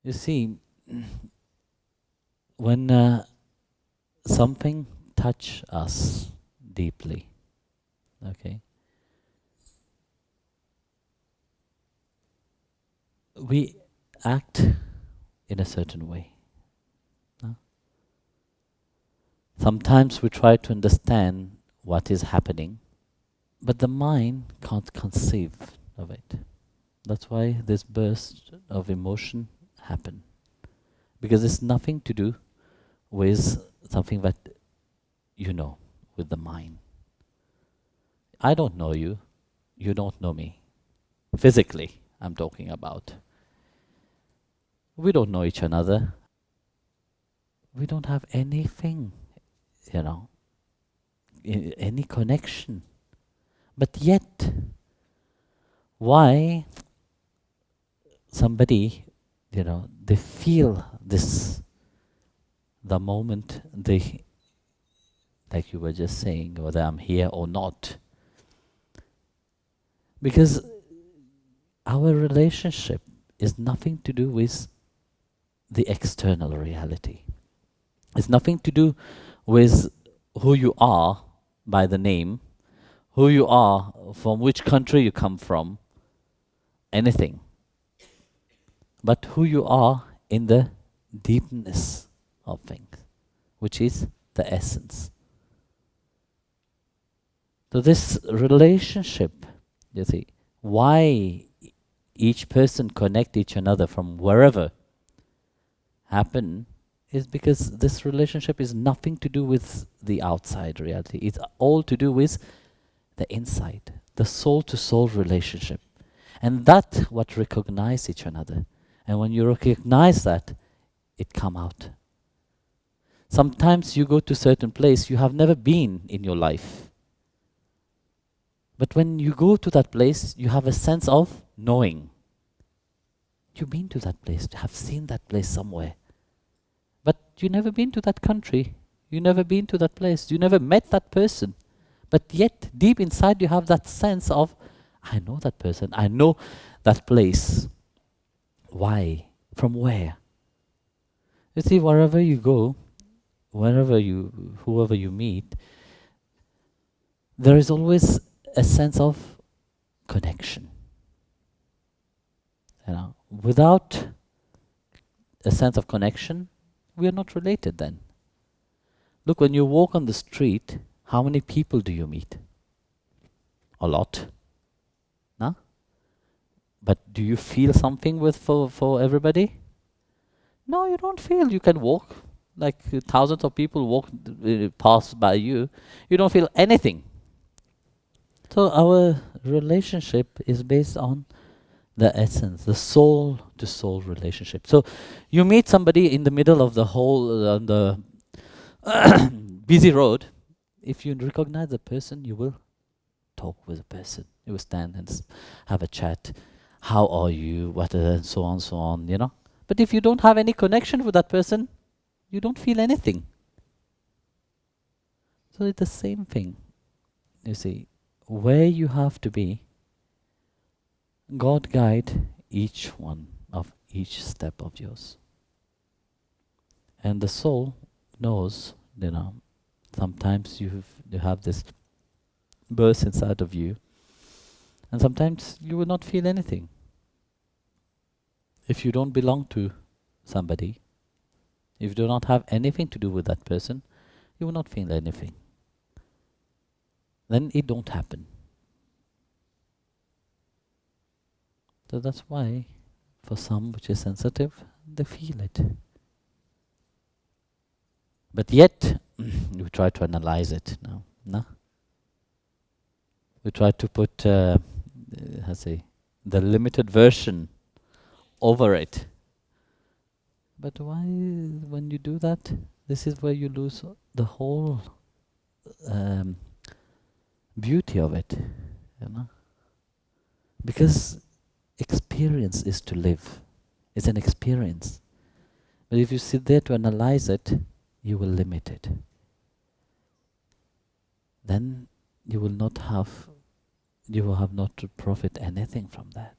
You see, when something touch us deeply, okay, we act in a certain way. No? Sometimes we try to understand what is happening, but the mind can't conceive of it. That's why this burst of emotion happen. Because it's nothing to do with something that you know, with the mind. I don't know you, you don't know me. Physically, I'm talking about. We don't know each other. We don't have anything, any connection. But yet, why somebody, they feel this, the moment they, like you were just saying, whether I'm here or not. Because our relationship is nothing to do with the external reality. It's nothing to do with who you are by the name, who you are, from which country you come from, anything. But who you are in the deepness of things, which is the essence. So this relationship, you see, why each person connect each another from wherever happen, is because this relationship is nothing to do with the outside reality. It's all to do with the inside, the soul-to-soul relationship. And that what recognize each another. And when you recognize that, it come out. Sometimes you go to certain place you have never been in your life. But when you go to that place, you have a sense of knowing. You've been to that place, you have seen that place somewhere. But you never been to that country, you never been to that place, you never met that person. But yet, deep inside you have that sense of, I know that person, I know that place. Why? From where? You see, wherever you go, whoever you meet, there is always a sense of connection. Without a sense of connection, we are not related then. Look, when you walk on the street, how many people do you meet? A lot. No? But do you feel something for everybody? No, you don't feel. You can walk, like thousands of people walk pass by you. You don't feel anything. So our relationship is based on the essence, the soul-to-soul relationship. So you meet somebody in the middle of the whole the busy road. If you recognize the person, you will talk with the person. You will stand and have a chat. How are you? What? And so on, so on. But if you don't have any connection with that person, you don't feel anything. So it's the same thing. You see, where you have to be, God guide each one of each step of yours. And the soul knows, sometimes you have this burst inside of you, and sometimes you will not feel anything. If you don't belong to somebody, if you do not have anything to do with that person, you will not feel anything. Then it don't happen. So that's why, for some which is sensitive, they feel it. But yet, we try to analyze it now. No? We try to put, the limited version over it. But why, when you do that, this is where you lose the whole beauty of it, Because experience is to live. It's an experience. But if you sit there to analyze it, you will limit it. Then you will have not to profit anything from that.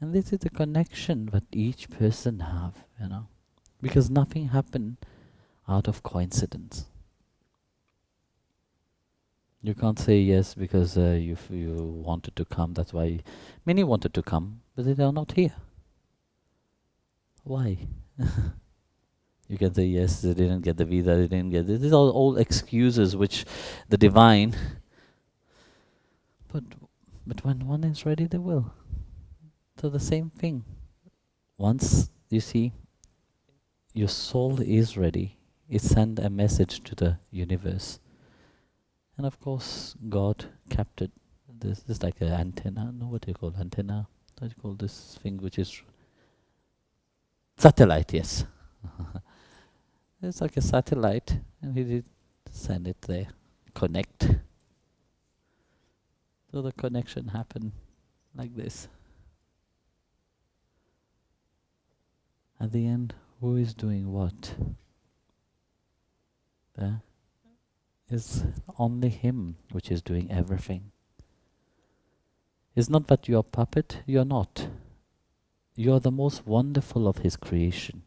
And this is the connection that each person have, because nothing happened out of coincidence. You can't say yes because you wanted to come, that's why many wanted to come, but they are not here. Why? You can say yes, they didn't get the visa, they didn't get this. These are all excuses which the divine, but when one is ready, they will. So the same thing. Once, you see, your soul is ready, it sends a message to the universe. And of course, God kept it. This is like an antenna. No, what do you call antenna? What do you call this thing which is satellite? Yes, it's like a satellite, and He did send it there, connect. So the connection happened like this. At the end, who is doing what? There is only Him which is doing everything. It's not that you are puppet, you are not. You are the most wonderful of His creation.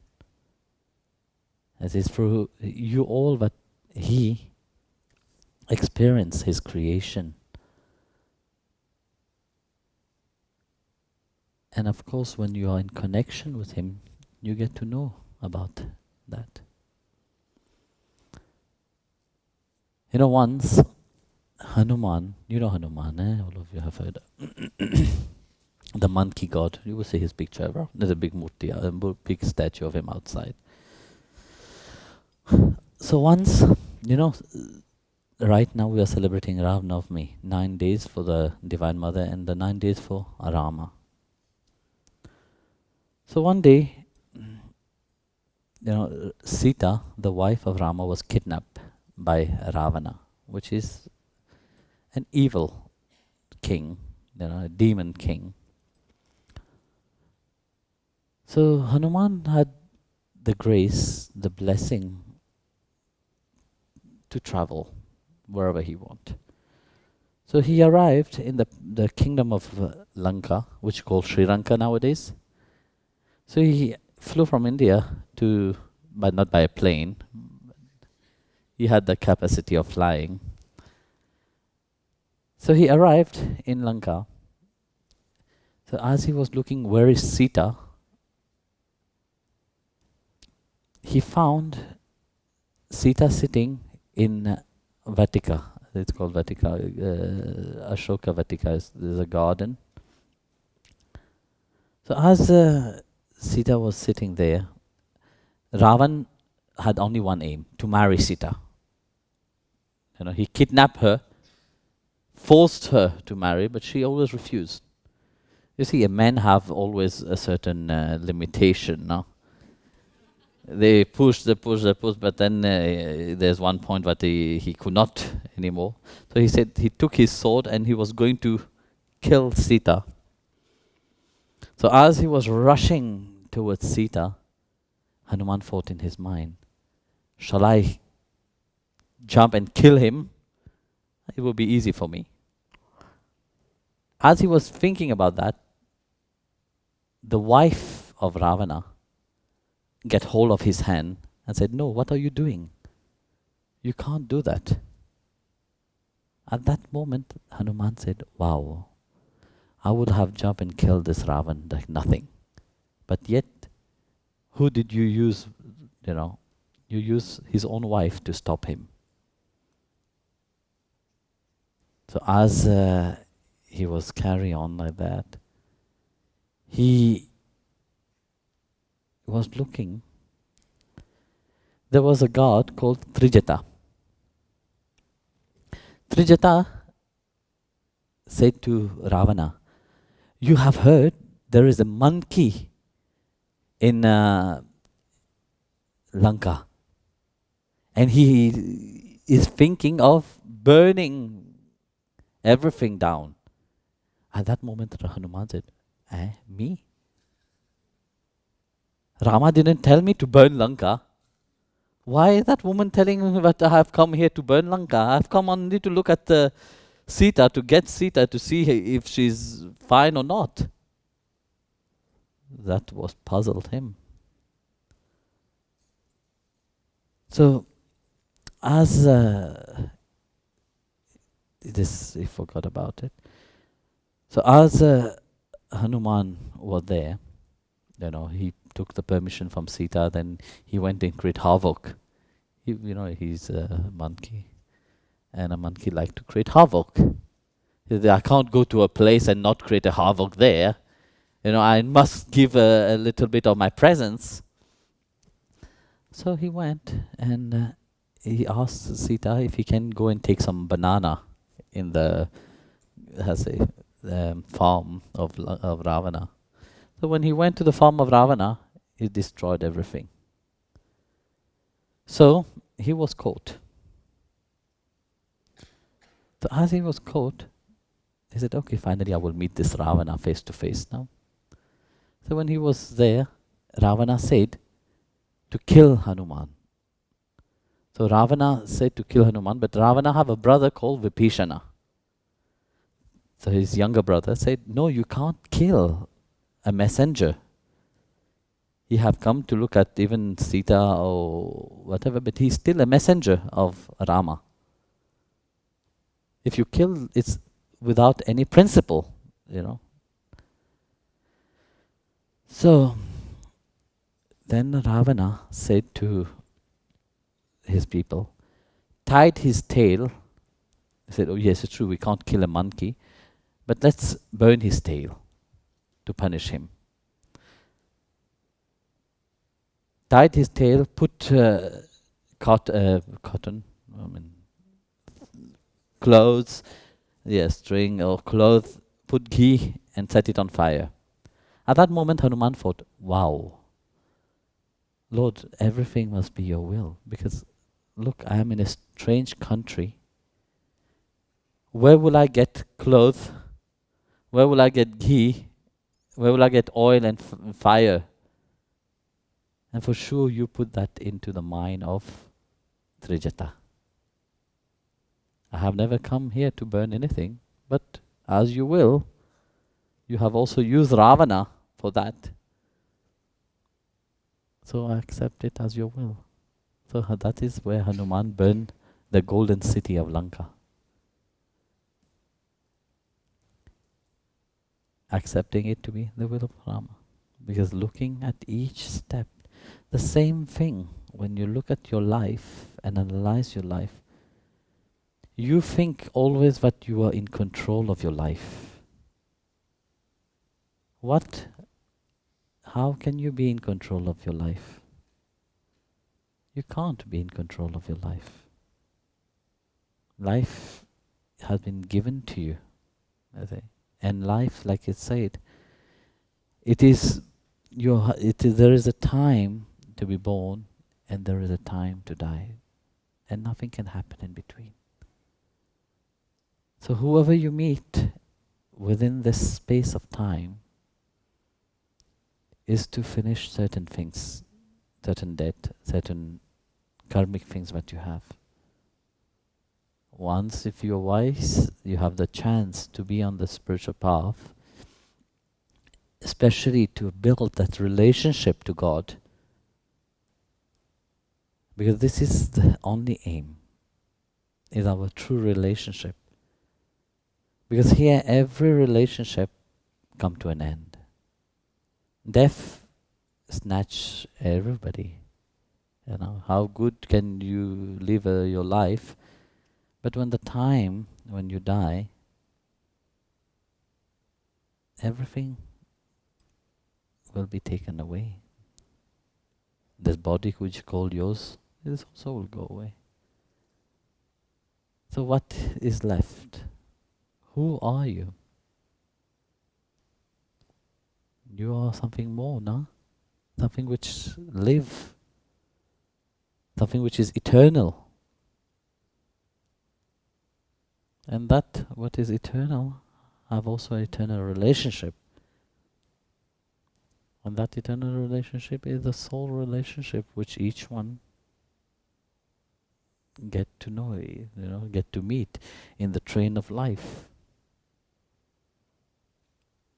As is through you all that He experience His creation. And of course, when you are in connection with Him, you get to know about that. Once Hanuman, you know Hanuman, all of you have heard the monkey god. You will see his picture ever. There's a big murti, a big statue of him outside. So once, right now we are celebrating Ram Navami, 9 days for the Divine Mother and the 9 days for Rama. So one day, Sita, the wife of Rama, was kidnapped by Ravana, which is an evil king, a demon king. So Hanuman had the grace, the blessing to travel wherever he wanted. So he arrived in the kingdom of Lanka, which is called Sri Lanka nowadays. So he flew from India but not by a plane. He had the capacity of flying. So he arrived in Lanka. So as he was looking, where is Sita? He found Sita sitting in Vatika. It's called Vatika. Ashoka Vatika. There's a garden. So as Sita was sitting there, Ravan had only one aim, to marry Sita. He kidnapped her, forced her to marry, but she always refused. You see, men have always a certain limitation, no? They push, but then there's one point that he could not anymore. So he said he took his sword and he was going to kill Sita. So as he was rushing towards Sita, Hanuman thought in his mind, shall I jump and kill him? It will be easy for me. As he was thinking about that, the wife of Ravana get hold of his hand and said, no, what are you doing? You can't do that. At that moment, Hanuman said, wow, I would have jumped and killed this Ravan like nothing. But yet, who did you use? You use his own wife to stop him. So as he was carrying on like that, he was looking. There was a god called Trijata. Trijata said to Ravana, you have heard there is a monkey in Lanka, and he is thinking of burning everything down. At that moment, Hanuman said, me? Rama didn't tell me to burn Lanka. Why is that woman telling me that I have come here to burn Lanka? I have come only to look at Sita, to get Sita, to see if she's fine or not. That was puzzled him. So, as this, he forgot about it. So, as Hanuman was there, he took the permission from Sita. Then he went and create havoc. He's a monkey, and a monkey like to create havoc. I can't go to a place and not create a havoc there. I must give a little bit of my presence. So he went and he asked Sita if he can go and take some banana in the farm of Ravana. So when he went to the farm of Ravana, he destroyed everything. So he was caught. So as he was caught, he said, okay, finally I will meet this Ravana face to face now. So when he was there, Ravana said to kill Hanuman. So Ravana said to kill Hanuman, but Ravana have a brother called Vibhishana. So his younger brother said, no, you can't kill a messenger. He have come to look at even Sita or whatever, but he's still a messenger of Rama. If you kill, it's without any principle, So then Ravana said to his people, tied his tail. He said, oh yes, it's true, we can't kill a monkey, but let's burn his tail to punish him. Tied his tail, put cotton, clothes, string or cloth, put ghee and set it on fire. At that moment Hanuman thought, wow, Lord, everything must be your will, because look, I am in a strange country. Where will I get clothes? Where will I get ghee? Where will I get oil and fire? And for sure you put that into the mind of Trijata. I have never come here to burn anything, but as you will, you have also used Ravana for that. So I accept it as your will. So that is where Hanuman burned the golden city of Lanka. Accepting it to be the will of Rama. Because looking at each step, the same thing, when you look at your life and analyze your life, you think always that you are in control of your life. How can you be in control of your life? You can't be in control of your life. Life has been given to you, and life, like it said, there is a time to be born and there is a time to die, and nothing can happen in between. So whoever you meet within this space of time is to finish certain things, certain debt, certain karmic things that you have. Once, if you're wise, you have the chance to be on the spiritual path, especially to build that relationship to God, because this is the only aim, is our true relationship. Because here every relationship come to an end. Death snatch everybody. How good can you live your life? But when you die, everything will be taken away. This body which you call yours, this also will go away. So what is left? Who are you? You are something more, no? Something which live, something which is eternal. And that what is eternal have also an eternal relationship. And that eternal relationship is the soul relationship which each one get to know, get to meet in the train of life.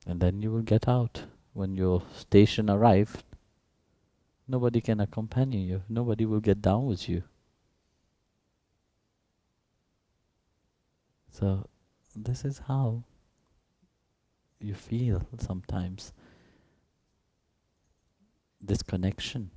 And then you will get out when your station arrives, nobody can accompany you. Nobody will get down with you. So this is how you feel sometimes. This connection